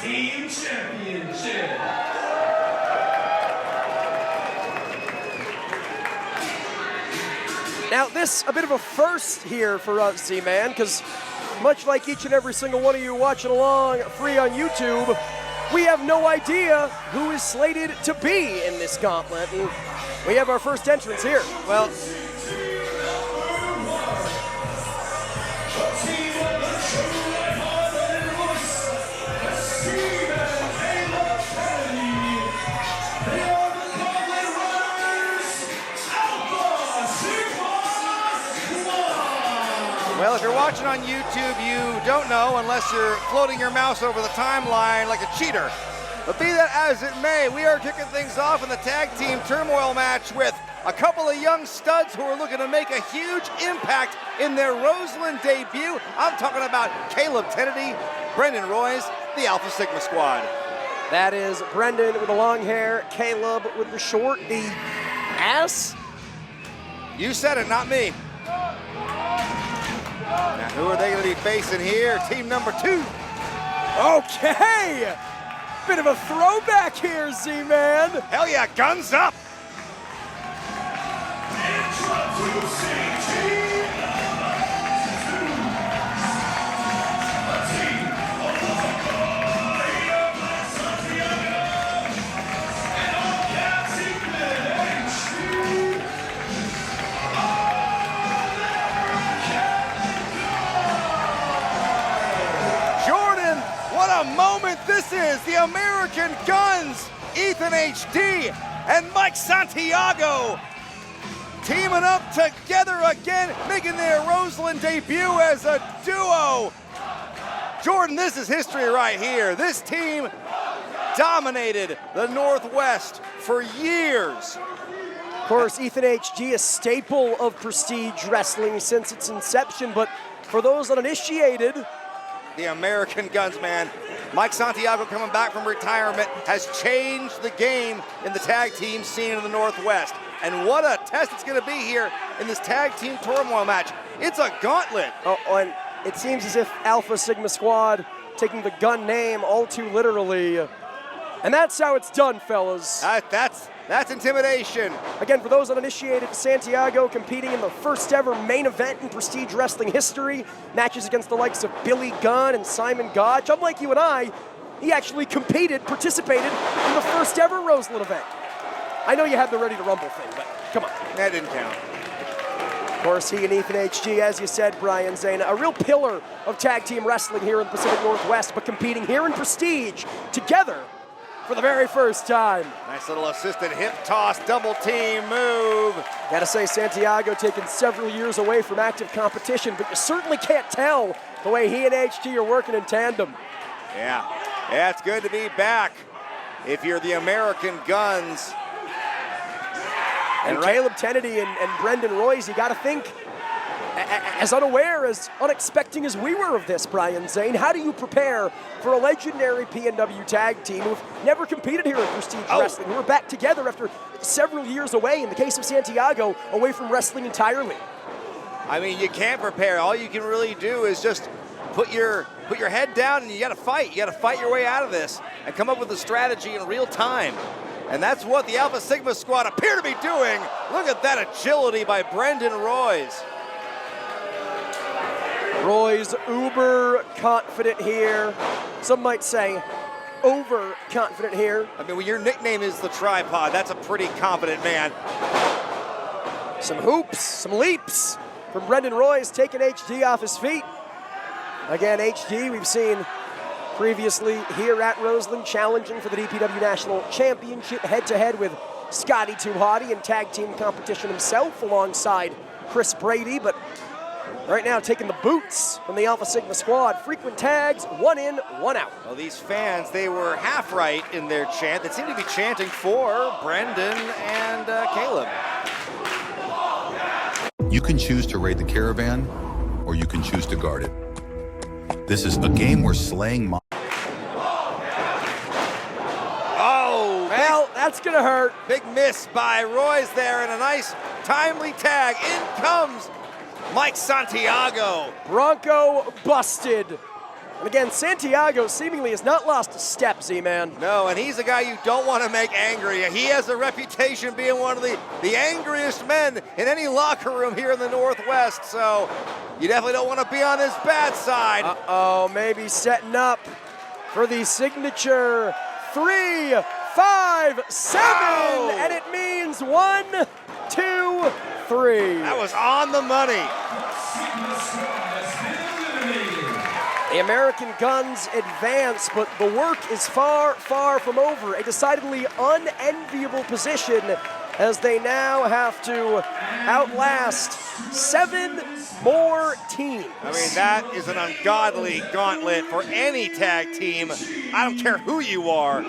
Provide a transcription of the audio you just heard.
Team Championship. Now this, a bit of a first here for us, Z-Man, because much like each and every single one of you watching along free on YouTube, we have no idea who is slated to be in this gauntlet. And we have our first entrance here. Well, if you're watching on YouTube, you don't know unless you're floating your mouse over the timeline like a cheater. But be that as it may, we are kicking things off in the tag team turmoil match with a couple of young studs who are looking to make a huge impact in their Roseland debut. I'm talking about Caleb Kennedy, Brendan Royce, the Alpha Sigma squad. That is Brendan with the long hair, Caleb with the short, the ass. You said it, not me. Now, who are they going to be facing here? Team number 2. Okay! Bit of a throwback here, Z-Man. Hell yeah, guns up! Introducing Team What a moment this is! The American Gunz, Ethan HD, and Mike Santiago teaming up together again, making their Roseland debut as a duo. Jordan, this is history right here. This team dominated the Northwest for years. Of course, Ethan HD, a staple of Prestige Wrestling since its inception, but for those uninitiated, the American Gunz, man. Mike Santiago, coming back from retirement, has changed the game in the tag team scene in the Northwest. And what a test it's going to be here in this tag team turmoil match. It's a gauntlet. Oh, and it seems as if Alpha Sigma Squad taking the gun name all too literally. And that's how it's done, fellas. That's intimidation. Again, for those uninitiated, Santiago competing in the first ever main event in Prestige Wrestling history. Matches against the likes of Billy Gunn and Simon Gotch. Unlike you and I, he actually participated in the first ever Roseland event. I know you had the Ready to Rumble thing, but come on. That didn't count. Of course, he and Ethan HD, as you said, Brian Zana, a real pillar of tag team wrestling here in the Pacific Northwest, but competing here in Prestige together for the very first time. Nice little assisted hip toss, double team move. Gotta say, Santiago taking several years away from active competition, but you certainly can't tell the way he and HT are working in tandem. Yeah, it's good to be back if you're the American Gunz. And Caleb Kennedy and Brendan Royce, you gotta think, as unaware, as unexpecting as we were of this, Brian Zane, how do you prepare for a legendary PNW tag team who've never competed here in Prestige Wrestling, who are back together after several years away, in the case of Santiago, away from wrestling entirely? I mean, you can't prepare. All you can really do is just put your head down and you gotta fight. You gotta fight your way out of this and come up with a strategy in real time. And that's what the Alpha Sigma squad appear to be doing. Look at that agility by Brendan Royce. Roy's uber confident here. Some might say overconfident here. I mean, when your nickname is the tripod, that's a pretty confident man. Some hoops, some leaps from Brendan Royce, taking HD off his feet. Again, HD we've seen previously here at Roseland, challenging for the DPW National Championship head-to-head with Scotty Too Hottie in tag team competition himself alongside Chris Brady, but right now taking the boots from the Alpha Sigma squad. Frequent tags, one in, one out. Well, these fans, they were half right in their chant. They seem to be chanting for Brendan and Caleb. You can choose to raid the caravan, or you can choose to guard it. This is a game where slaying Oh, well, that's gonna hurt. Big miss by Royce there, and a nice timely tag. In comes Mike Santiago. Bronco busted. And again, Santiago seemingly has not lost a step, Z-Man. No, and he's a guy you don't want to make angry. He has a reputation being one of the angriest men in any locker room here in the Northwest, so you definitely don't want to be on his bad side. Uh-oh, maybe setting up for the signature 3, 5, 7, Oh! and it means 1, 2, 3. That was on the money. The American Gunz advance, but the work is far, far from over. A decidedly unenviable position as they now have to outlast 7 more teams. I mean, that is an ungodly gauntlet for any tag team. I don't care who you are.